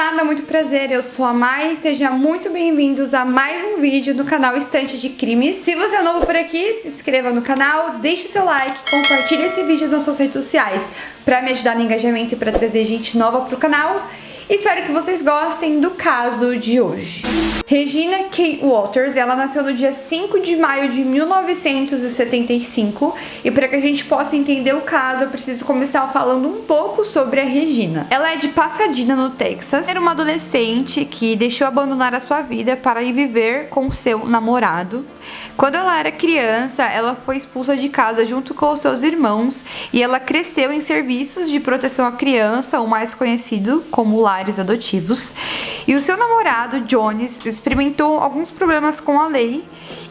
nada, muito prazer, eu sou a Mai, sejam muito bem-vindos a mais um vídeo no canal Estante de Crimes. Se você é novo por aqui, se inscreva no canal, deixe o seu like, compartilhe esse vídeo nas suas redes sociais para me ajudar no engajamento e para trazer gente nova pro canal. Espero que vocês gostem do caso de hoje. Regina K. Walters, ela nasceu no dia 5 de maio de 1975 e para que a gente possa entender o caso, eu preciso começar falando um pouco sobre a Regina. Ela é de Pasadena, no Texas. Era uma adolescente que deixou abandonar a sua vida para ir viver com seu namorado. Quando ela era criança, ela foi expulsa de casa junto com os seus irmãos e ela cresceu em serviços de proteção à criança, o mais conhecido como lares adotivos. E o seu namorado, Jones, experimentou alguns problemas com a lei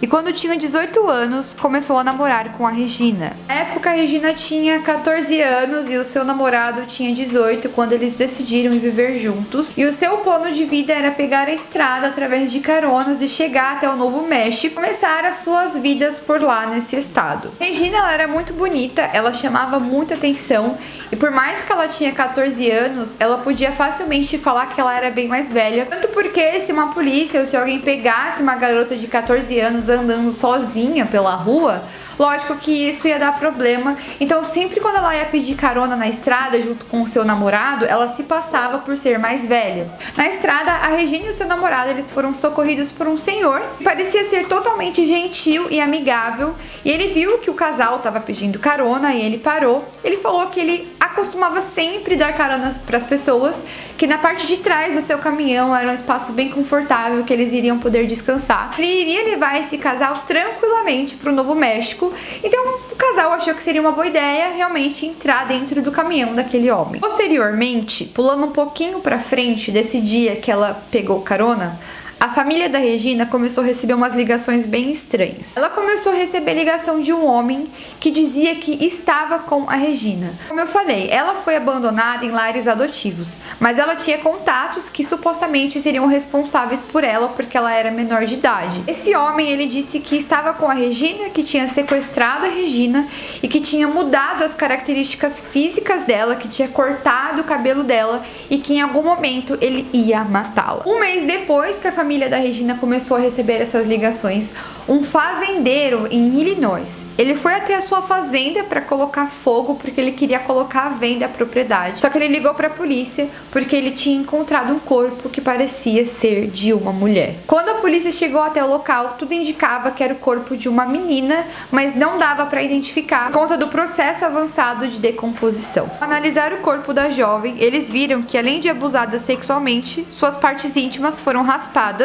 e quando tinha 18 anos, começou a namorar com a Regina. Na época, a Regina tinha 14 anos e o seu namorado tinha 18 quando eles decidiram ir viver juntos. E o seu plano de vida era pegar a estrada através de caronas e chegar até o Novo México e começar as suas vidas por lá nesse estado. Regina, ela era muito bonita, ela chamava muita atenção e por mais que ela tinha 14 anos, ela podia facilmente falar que ela era bem mais velha. Tanto porque se uma polícia ou se alguém pegasse uma garota de 14 anos andando sozinha pela rua, lógico que isso ia dar problema. Então sempre quando ela ia pedir carona na estrada junto com o seu namorado, ela se passava por ser mais velha. Na estrada, a Regina e o seu namorado, eles foram socorridos por um senhor que parecia ser totalmente gentil e amigável. E ele viu que o casal estava pedindo carona e ele parou. Ele falou que ele costumava sempre dar carona para as pessoas, que na parte de trás do seu caminhão era um espaço bem confortável que eles iriam poder descansar. Ele iria levar esse casal tranquilamente para o Novo México, então o casal achou que seria uma boa ideia realmente entrar dentro do caminhão daquele homem. Posteriormente, pulando um pouquinho para frente desse dia que ela pegou carona, a família da Regina começou a receber umas ligações bem estranhas. Ela começou a receber ligação de um homem que dizia que estava com a Regina. Como eu falei, ela foi abandonada em lares adotivos, mas ela tinha contatos que supostamente seriam responsáveis por ela porque ela era menor de idade. Esse homem, ele disse que estava com a Regina, que tinha sequestrado a Regina e que tinha mudado as características físicas dela, que tinha cortado o cabelo dela e que em algum momento ele ia matá-la. Um mês depois que a família da Regina começou a receber essas ligações, um fazendeiro em Illinois, ele foi até a sua fazenda para colocar fogo porque ele queria colocar à venda a propriedade. Só que ele ligou para a polícia porque ele tinha encontrado um corpo que parecia ser de uma mulher. Quando a polícia chegou até o local, tudo indicava que era o corpo de uma menina, mas não dava para identificar por conta do processo avançado de decomposição. Ao analisar o corpo da jovem, eles viram que além de abusada sexualmente, suas partes íntimas foram raspadas,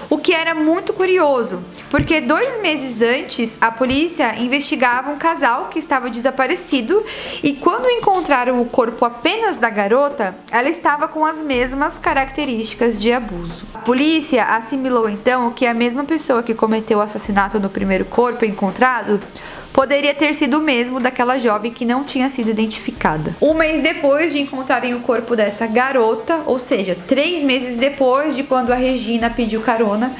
o que era muito curioso, porque 2 meses antes a polícia investigava um casal que estava desaparecido e quando encontraram o corpo apenas da garota, ela estava com as mesmas características de abuso. A polícia assimilou então que a mesma pessoa que cometeu o assassinato no primeiro corpo encontrado poderia ter sido o mesmo daquela jovem que não tinha sido identificada. Um mês depois de encontrarem o corpo dessa garota, ou seja, 3 meses depois de quando a Regina pediu carona,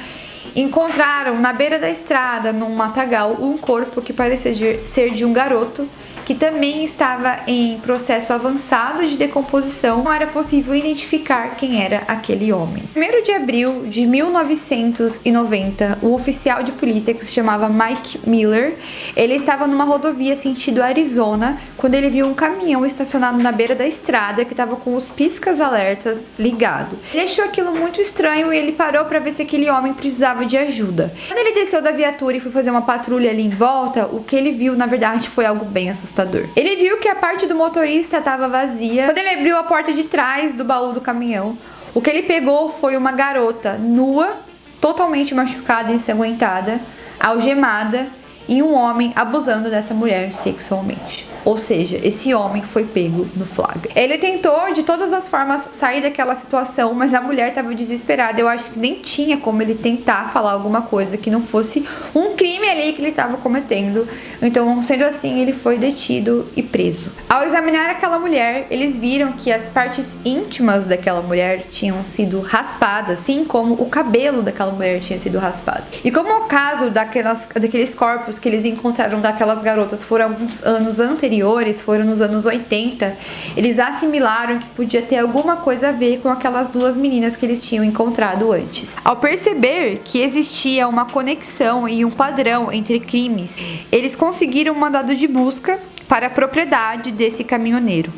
encontraram na beira da estrada, num matagal, um corpo que parecia ser de um garoto que também estava em processo avançado de decomposição. Não era possível identificar quem era aquele homem. No 1º de abril de 1990, o oficial de polícia que se chamava Mike Miller, ele estava numa rodovia sentido Arizona, quando ele viu um caminhão estacionado na beira da estrada que estava com os piscas-alertas ligados. Ele achou aquilo muito estranho e ele parou para ver se aquele homem precisava de ajuda. Quando ele desceu da viatura e foi fazer uma patrulha ali em volta, o que ele viu, na verdade, foi algo bem assustador. Ele viu que a parte do motorista estava vazia. Quando ele abriu a porta de trás do baú do caminhão, o que ele pegou foi uma garota nua, totalmente machucada e ensanguentada, algemada, e um homem abusando dessa mulher sexualmente. Ou seja, esse homem foi pego no flagra. Ele tentou de todas as formas sair daquela situação, mas a mulher estava desesperada. Eu acho que nem tinha como ele tentar falar alguma coisa que não fosse um crime ali que ele estava cometendo. Então, sendo assim, ele foi detido e preso. Ao examinar aquela mulher, eles viram que as partes íntimas daquela mulher tinham sido raspadas, assim como o cabelo daquela mulher tinha sido raspado. E como o caso daqueles corpos que eles encontraram daquelas garotas foram alguns anos anteriores, anteriores, foram nos anos 80, eles assimilaram que podia ter alguma coisa a ver com aquelas duas meninas que eles tinham encontrado antes. Ao perceber que existia uma conexão e um padrão entre crimes, eles conseguiram um mandado de busca para a propriedade desse caminhoneiro.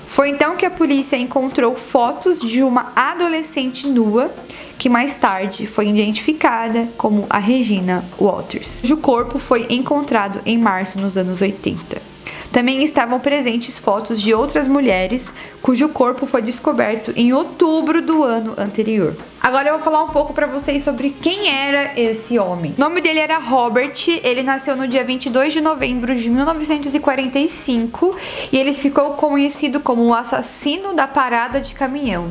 Foi então que a polícia encontrou fotos de uma adolescente nua, que mais tarde foi identificada como a Regina Walters, cujo corpo foi encontrado em março nos anos 80. Também estavam presentes fotos de outras mulheres, cujo corpo foi descoberto em outubro do ano anterior. Agora eu vou falar um pouco pra vocês sobre quem era esse homem. O nome dele era Robert, ele nasceu no dia 22 de novembro de 1945 e ele ficou conhecido como o assassino da parada de caminhão.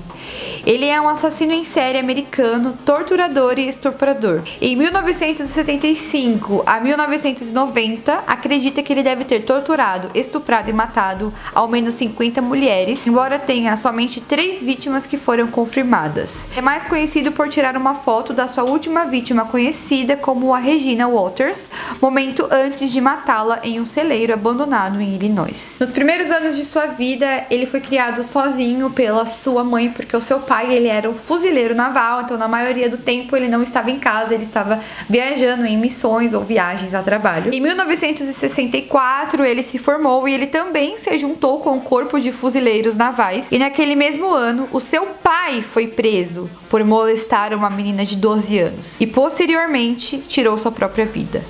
Ele é um assassino em série americano, torturador e estuprador. Em 1975 a 1990, acredita que ele deve ter torturado, estuprado e matado ao menos 50 mulheres, embora tenha somente 3 vítimas que foram confirmadas. É mais conhecido por tirar uma foto da sua última vítima, conhecida como a Regina Walters, momento antes de matá-la em um celeiro abandonado em Illinois. Nos primeiros anos de sua vida, ele foi criado sozinho pela sua mãe, porque o seu pai ele era um fuzileiro naval, então na maioria do tempo ele não estava em casa, ele estava viajando em missões ou viagens a trabalho. Em 1964, ele se formou e ele também se juntou com o corpo de fuzileiros navais, e naquele mesmo ano, o seu pai foi preso por molestar uma menina de 12 anos e posteriormente tirou sua própria vida.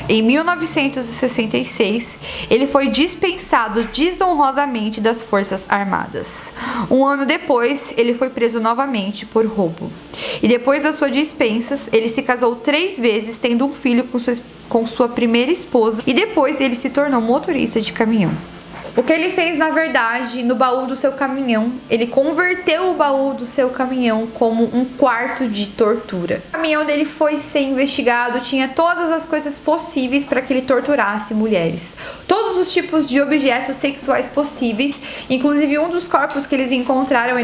Em 1966, ele foi dispensado desonrosamente das Forças Armadas. Um ano depois, ele foi preso novamente por roubo. E depois da sua dispensa, ele se casou 3 vezes, tendo um filho com sua primeira esposa, e depois ele se tornou motorista de caminhão. O que ele fez, na verdade, no baú do seu caminhão, ele converteu o baú do seu caminhão como um quarto de tortura. O caminhão dele foi ser investigado, tinha todas as coisas possíveis para que ele torturasse mulheres. Todos os tipos de objetos sexuais possíveis, inclusive um dos corpos que eles encontraram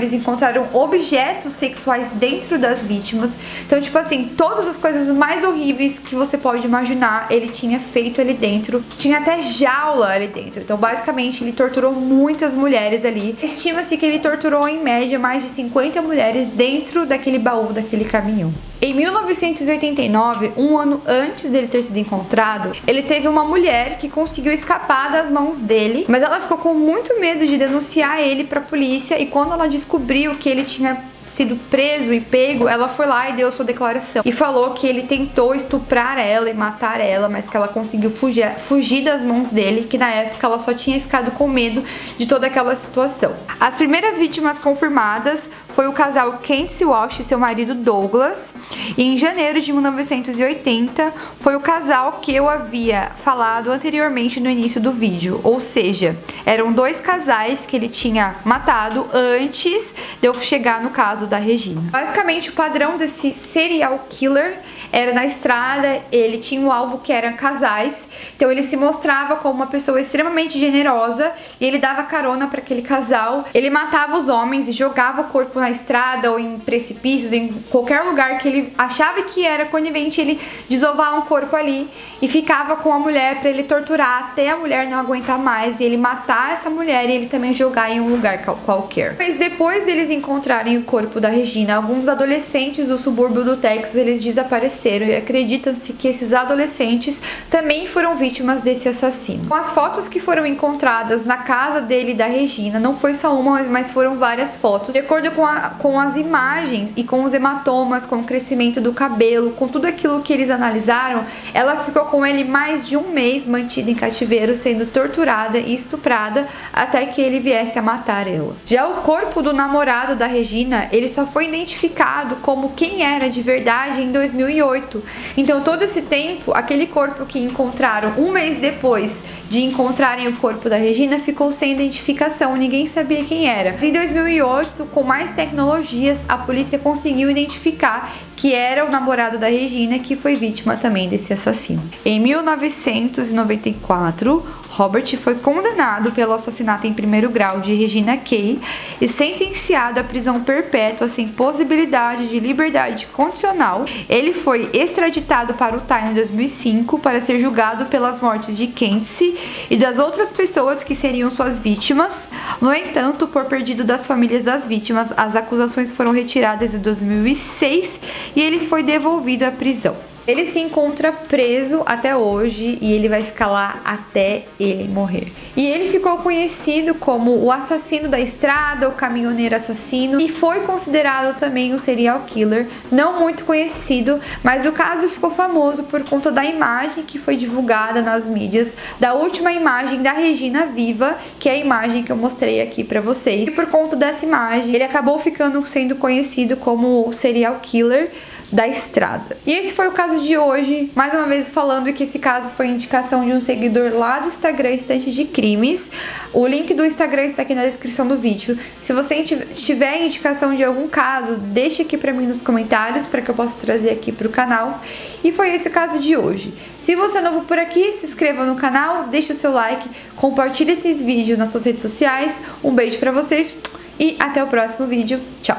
objetos sexuais dentro das vítimas. Então, tipo assim, todas as coisas mais horríveis que você pode imaginar, ele tinha feito ali dentro. Tinha até jaula ali dentro. Então, basicamente, ele torturou muitas mulheres ali. Estima-se que ele torturou em média mais de 50 mulheres dentro daquele baú daquele caminhão. Em 1989, um ano antes dele ter sido encontrado, ele teve uma mulher que conseguiu escapar das mãos dele, mas ela ficou com muito medo de denunciar ele para a polícia, e quando ela descobriu que ele tinha sido preso e pego, ela foi lá e deu sua declaração e falou que ele tentou estuprar ela e matar ela, mas que ela conseguiu fugir das mãos dele, que na época ela só tinha ficado com medo de toda aquela situação. As primeiras vítimas confirmadas foi o casal Candice Walsh e seu marido Douglas, e em janeiro de 1980 foi o casal que eu havia falado anteriormente no início do vídeo, ou seja, eram 2 casais que ele tinha matado antes de eu chegar no caso da Regina. Basicamente, o padrão desse serial killer era na estrada, ele tinha um alvo que eram casais, então ele se mostrava como uma pessoa extremamente generosa e ele dava carona para aquele casal. Ele matava os homens e jogava o corpo na estrada ou em precipícios, em qualquer lugar que ele achava que era conivente, ele desovava um corpo ali e ficava com a mulher para ele torturar até a mulher não aguentar mais e ele matar essa mulher e ele também jogar em um lugar qualquer. Mas depois deles encontrarem o corpo da Regina, alguns adolescentes do subúrbio do Texas, eles desapareceram e acreditam-se que esses adolescentes também foram vítimas desse assassino. Com as fotos que foram encontradas na casa dele e da Regina, não foi só uma, mas foram várias fotos. De acordo com as imagens e com os hematomas, com o crescimento do cabelo, com tudo aquilo que eles analisaram, ela ficou com ele mais de um mês mantida em cativeiro, sendo torturada e estuprada até que ele viesse a matar ela. Já o corpo do namorado da Regina, ele só foi identificado como quem era de verdade em 2008. Então, todo esse tempo, aquele corpo que encontraram um mês depois de encontrarem o corpo da Regina ficou sem identificação, ninguém sabia quem era. Em 2008, com mais tecnologias, a polícia conseguiu identificar que era o namorado da Regina, que foi vítima também desse assassino. Em 1994, Robert foi condenado pelo assassinato em primeiro grau de Regina Kay e sentenciado à prisão perpétua sem possibilidade de liberdade condicional. Ele foi extraditado para Utah em 2005 para ser julgado pelas mortes de Candice e das outras pessoas que seriam suas vítimas. No entanto, por pedido das famílias das vítimas, as acusações foram retiradas em 2006 e ele foi devolvido à prisão. Ele se encontra preso até hoje e ele vai ficar lá até ele morrer. E ele ficou conhecido como o assassino da estrada, o caminhoneiro assassino, e foi considerado também um serial killer, não muito conhecido, mas o caso ficou famoso por conta da imagem que foi divulgada nas mídias, da última imagem da Regina viva, que é a imagem que eu mostrei aqui pra vocês. E por conta dessa imagem, ele acabou sendo conhecido como o serial killer da estrada. E esse foi o caso de hoje, mais uma vez falando que esse caso foi indicação de um seguidor lá do Instagram Estante de Crimes. O link do Instagram está aqui na descrição do vídeo. Se você tiver indicação de algum caso, deixe aqui pra mim nos comentários para que eu possa trazer aqui pro canal. E foi esse o caso de hoje. Se você é novo por aqui, se inscreva no canal, deixe o seu like, compartilhe esses vídeos nas suas redes sociais. Um beijo pra vocês e até o próximo vídeo. Tchau!